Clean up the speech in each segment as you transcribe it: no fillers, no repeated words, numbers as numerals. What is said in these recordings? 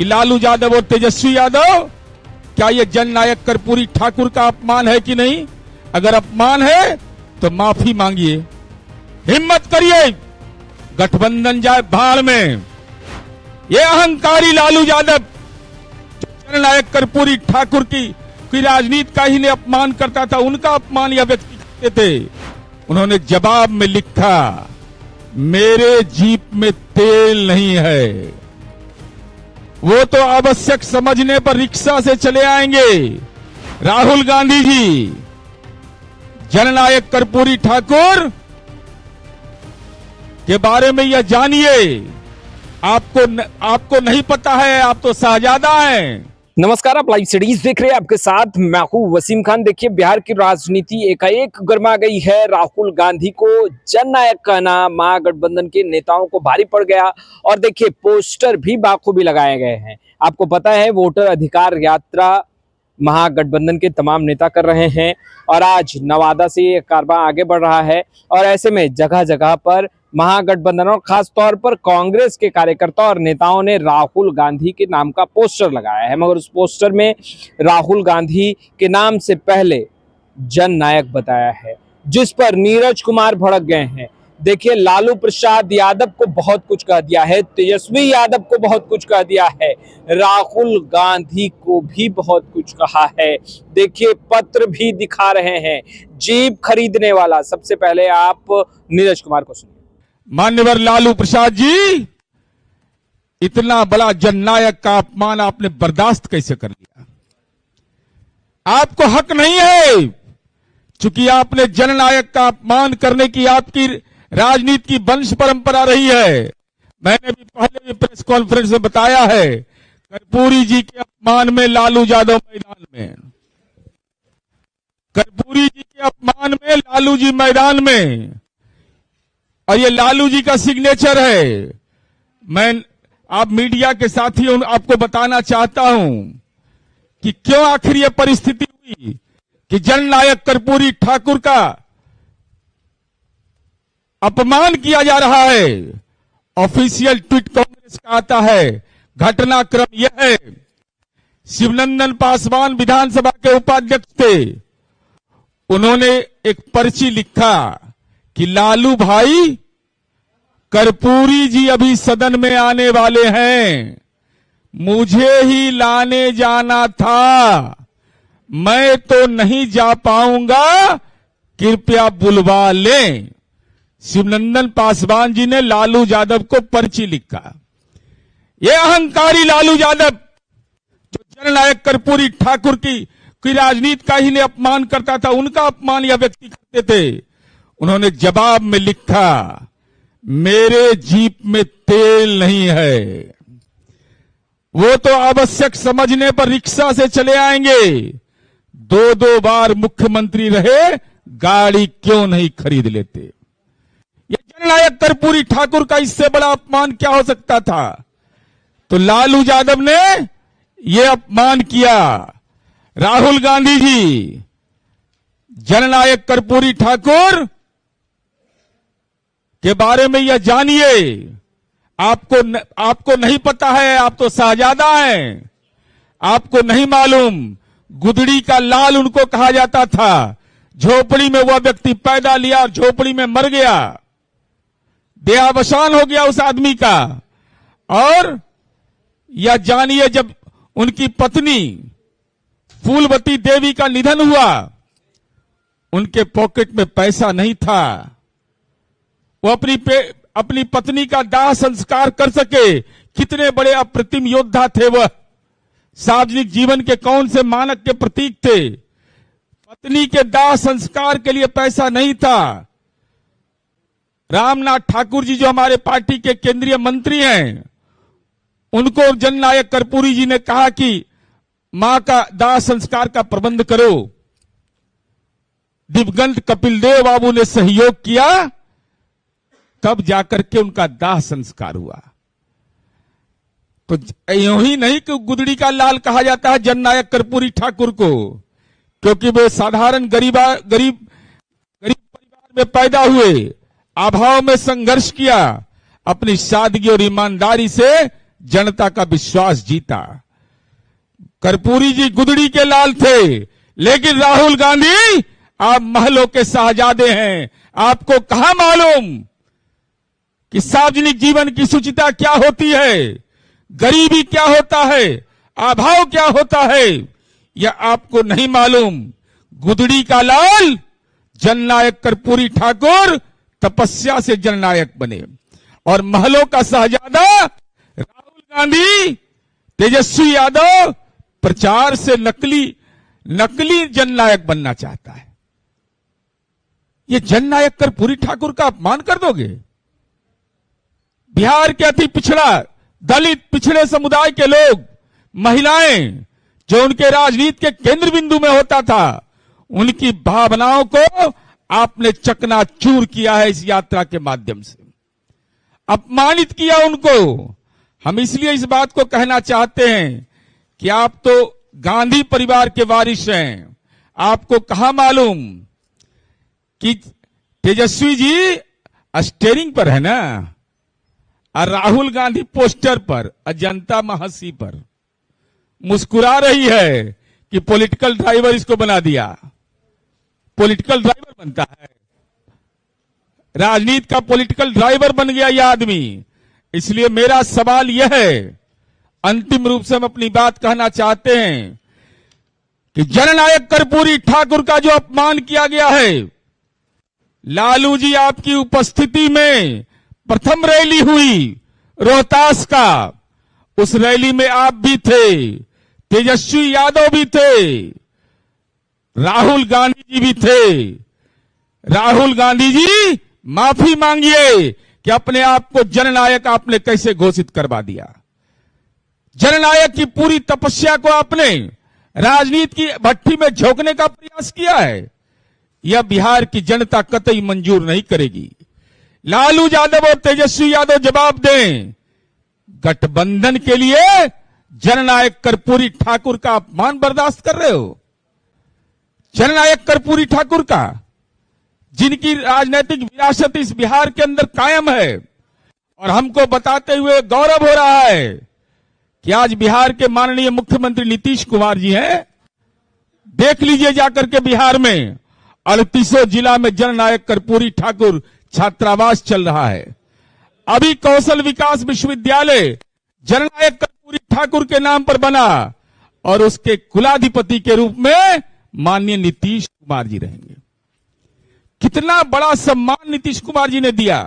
कि लालू यादव और तेजस्वी यादव, क्या ये जननायक कर्पूरी ठाकुर का अपमान है कि नहीं? अगर अपमान है तो माफी मांगिए, हिम्मत करिए, गठबंधन जाए भाड़ में। ये अहंकारी लालू यादव जो जननायक कर्पूरी ठाकुर की राजनीति का ही ने अपमान करता था, उनका अपमान या व्यक्ति करते थे। उन्होंने जवाब में लिखा, मेरे जीप में तेल नहीं है। वो तो आवश्यक समझने पर रिक्शा से चले आएंगे। राहुल गांधी जी, जननायक कर्पूरी ठाकुर के बारे में यह जानिए, आपको नहीं पता है, आप तो शाहजादा हैं। नमस्कार, आप लाइव सीरीज देख रहे हैं, आपके साथ मैं हूं वसीम खान। देखिए, बिहार की राजनीति एकाएक गर्मा गई है। राहुल गांधी को जननायक कहना महागठबंधन के नेताओं को भारी पड़ गया और देखिए पोस्टर भी बाखूबी लगाए गए हैं। आपको पता है, वोटर अधिकार यात्रा महागठबंधन के तमाम नेता कर रहे हैं और आज नवादा से ये कारवां आगे बढ़ रहा है और ऐसे में जगह जगह पर महागठबंधन और खास तौर पर कांग्रेस के कार्यकर्ता और नेताओं ने राहुल गांधी के नाम का पोस्टर लगाया है, मगर उस पोस्टर में राहुल गांधी के नाम से पहले जननायक बताया है, जिस पर नीरज कुमार भड़क गए हैं। देखिए, लालू प्रसाद यादव को बहुत कुछ कह दिया है, तेजस्वी यादव को बहुत कुछ कह दिया है, राहुल गांधी को भी बहुत कुछ कहा है। देखिए, पत्र भी दिखा रहे हैं, जीप खरीदने वाला। सबसे पहले आप नीरज कुमार को सुनिए। मान्यवर लालू प्रसाद जी, इतना बड़ा जननायक का अपमान आपने बर्दाश्त कैसे कर लिया? आपको हक नहीं है, चूंकि आपने जननायक का अपमान करने की आपकी राजनीति की वंश परंपरा रही है। मैंने भी पहले भी प्रेस कॉन्फ्रेंस में बताया है, कर्पूरी जी के अपमान में लालू यादव मैदान में, कर्पूरी जी के अपमान में लालू जी मैदान में, और ये लालू जी का सिग्नेचर है। मैं आप मीडिया के साथी आपको बताना चाहता हूं कि क्यों आखिर ये परिस्थिति हुई कि जननायक कर्पूरी ठाकुर का अपमान किया जा रहा है। ऑफिशियल ट्वीट कांग्रेस का आता है। घटनाक्रम यह है, शिवनंदन पासवान विधानसभा के उपाध्यक्ष थे, उन्होंने एक पर्ची लिखा कि लालू भाई, कर्पूरी जी अभी सदन में आने वाले हैं, मुझे ही लाने जाना था, मैं तो नहीं जा पाऊंगा, कृपया बुलवा लें। शिवनंदन पासवान जी ने लालू यादव को पर्ची लिखा। यह अहंकारी लालू यादव जो जननायक कर्पूरी ठाकुर की राजनीति का ही ने अपमान करता था, उनका अपमान या व्यक्ति करते थे। उन्होंने जवाब में लिखा, मेरे जीप में तेल नहीं है। वो तो आवश्यक समझने पर रिक्शा से चले आएंगे। 2-2 बार मुख्यमंत्री रहे, गाड़ी क्यों नहीं खरीद लेते? ये जननायक कर्पूरी ठाकुर का इससे बड़ा अपमान क्या हो सकता था? तो लालू यादव ने यह अपमान किया। राहुल गांधी जी, जननायक कर्पूरी ठाकुर के बारे में यह जानिए, आपको नहीं पता है, आप तो शाहजादा हैं। आपको नहीं मालूम, गुदड़ी का लाल उनको कहा जाता था। झोपड़ी में वह व्यक्ति पैदा लिया और झोपड़ी में मर गया, देहावसान हो गया उस आदमी का। और यह जानिए, जब उनकी पत्नी फूलवती देवी का निधन हुआ, उनके पॉकेट में पैसा नहीं था, वो अपनी पत्नी का दाह संस्कार कर सके। कितने बड़े अप्रतिम योद्धा थे वह, सार्वजनिक जीवन के कौन से मानक के प्रतीक थे। पत्नी के दाह संस्कार के लिए पैसा नहीं था। रामनाथ ठाकुर जी जो हमारे पार्टी के केंद्रीय मंत्री हैं, उनको जननायक कर्पूरी जी ने कहा कि मां का दाह संस्कार का प्रबंध करो। दिवंगत कपिल देव बाबू ने सहयोग किया, तब जाकर के उनका दाह संस्कार हुआ। तो यूं ही नहीं कि गुदड़ी का लाल कहा जाता है जननायक कर्पूरी ठाकुर को, क्योंकि वे साधारण गरीब परिवार में पैदा हुए, अभाव में संघर्ष किया, अपनी सादगी और ईमानदारी से जनता का विश्वास जीता। कर्पूरी जी गुदड़ी के लाल थे, लेकिन राहुल गांधी आप महलों के शाहजादे हैं। आपको कहां मालूम कि सार्वजनिक जीवन की शुचिता क्या होती है, गरीबी क्या होता है, अभाव क्या होता है, यह आपको नहीं मालूम। गुदड़ी का लाल जननायक कर्पूरी ठाकुर तपस्या से जननायक बने, और महलों का शहजादा राहुल गांधी, तेजस्वी यादव प्रचार से नकली जननायक बनना चाहता है। ये जननायक कर्पूरी ठाकुर का अपमान कर दोगे। बिहार के अति पिछड़ा, दलित, पिछड़े समुदाय के लोग, महिलाएं, जो उनके राजनीति के केंद्र बिंदु में होता था, उनकी भावनाओं को आपने चकनाचूर किया है इस यात्रा के माध्यम से, अपमानित किया उनको। हम इसलिए इस बात को कहना चाहते हैं कि आप तो गांधी परिवार के वारिस हैं। आपको कहां मालूम कि तेजस्वी जी स्टीयरिंग पर है ना, और राहुल गांधी पोस्टर पर, जनता महसी पर मुस्कुरा रही है कि पॉलिटिकल ड्राइवर इसको बना दिया। पॉलिटिकल ड्राइवर बनता है, राजनीति का पॉलिटिकल ड्राइवर बन गया यह आदमी। इसलिए मेरा सवाल यह है, अंतिम रूप से हम अपनी बात कहना चाहते हैं कि जननायक कर्पूरी ठाकुर का जो अपमान किया गया है, लालू जी आपकी उपस्थिति में प्रथम रैली हुई रोहतास का, उस रैली में आप भी थे, तेजस्वी यादव भी थे, राहुल गांधी जी भी थे। राहुल गांधी जी माफी मांगिए कि अपने आप को जननायक आपने कैसे घोषित करवा दिया। जननायक की पूरी तपस्या को आपने राजनीति की भट्टी में झोंकने का प्रयास किया है। यह बिहार की जनता कतई मंजूर नहीं करेगी। लालू यादव और तेजस्वी यादव जवाब दें, गठबंधन के लिए जननायक कर्पूरी ठाकुर का अपमान बर्दाश्त कर रहे हो? जननायक कर्पूरी ठाकुर का, जिनकी राजनीतिक विरासत इस बिहार के अंदर कायम है, और हमको बताते हुए गौरव हो रहा है कि आज बिहार के माननीय मुख्यमंत्री नीतीश कुमार जी हैं। देख लीजिए जाकर के बिहार में 38 जिला में जननायक कर्पूरी ठाकुर छात्रावास चल रहा है। अभी कौशल विकास विश्वविद्यालय जननायक कर्पूरी ठाकुर के नाम पर बना, और उसके कुलाधिपति के रूप में माननीय नीतीश कुमार जी रहेंगे। कितना बड़ा सम्मान नीतीश कुमार जी ने दिया।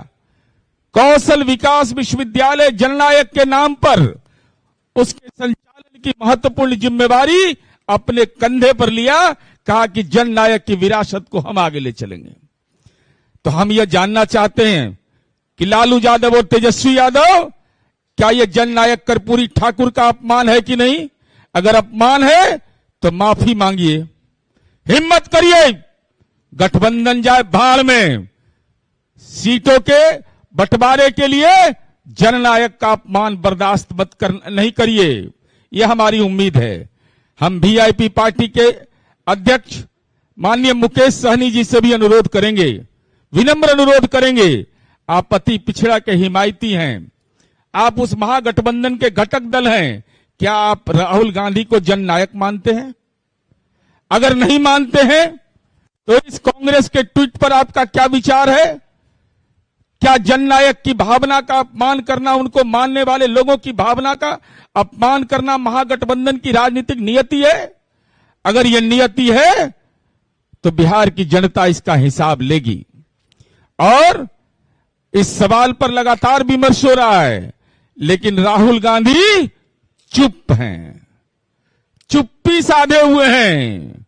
कौशल विकास विश्वविद्यालय जननायक के नाम पर उसके संचालन की महत्वपूर्ण जिम्मेवारी अपने कंधे पर लिया, कहा कि जननायक की विरासत को हम आगे ले चलेंगे। तो हम यह जानना चाहते हैं कि लालू यादव और तेजस्वी यादव, क्या यह जननायक कर्पूरी ठाकुर का अपमान है कि नहीं? अगर अपमान है तो माफी मांगिए, हिम्मत करिए, गठबंधन जाए भाड़ में। सीटों के बंटवारे के लिए जननायक का अपमान बर्दाश्त नहीं करिए, यह हमारी उम्मीद है। हम वीआईपी पार्टी के अध्यक्ष माननीय मुकेश सहनी जी से भी अनुरोध करेंगे, विनम्र अनुरोध करेंगे। आप अति पिछड़ा के हिमायती हैं, आप उस महागठबंधन के घटक दल हैं, क्या आप राहुल गांधी को जननायक मानते हैं? अगर नहीं मानते हैं तो इस कांग्रेस के ट्वीट पर आपका क्या विचार है? क्या जननायक की भावना का अपमान करना, उनको मानने वाले लोगों की भावना का अपमान करना महागठबंधन की राजनीतिक नियति है? अगर यह नियति है तो बिहार की जनता इसका हिसाब लेगी। और इस सवाल पर लगातार विमर्श हो रहा है, लेकिन राहुल गांधी चुप हैं, चुप्पी साधे हुए हैं।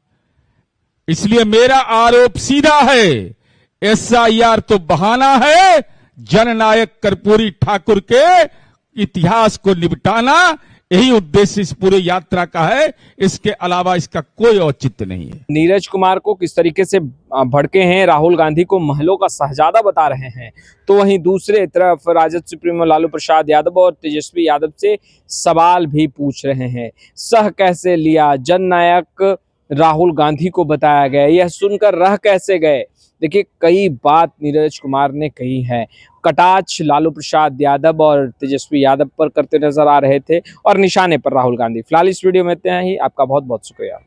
इसलिए मेरा आरोप सीधा है, एसआईआर तो बहाना है, जननायक कर्पूरी ठाकुर के इतिहास को निपटाना, यही उद्देश्य इस पूरी यात्रा का है। इसके अलावा इसका कोई औचित्य नहीं है। नीरज कुमार को किस तरीके से भड़के हैं, राहुल गांधी को महलों का शहजादा बता रहे हैं, तो वहीं दूसरे तरफ राजद सुप्रीमो लालू प्रसाद यादव और तेजस्वी यादव से सवाल भी पूछ रहे हैं। सह कैसे लिया, जननायक राहुल गांधी को बताया गया, यह सुनकर रह कैसे गए, देखिए कई बात नीरज कुमार ने कही है, कटाक्ष लालू प्रसाद यादव और तेजस्वी यादव पर करते नजर आ रहे थे और निशाने पर राहुल गांधी। फिलहाल इस वीडियो में इतना ही, आपका बहुत बहुत शुक्रिया।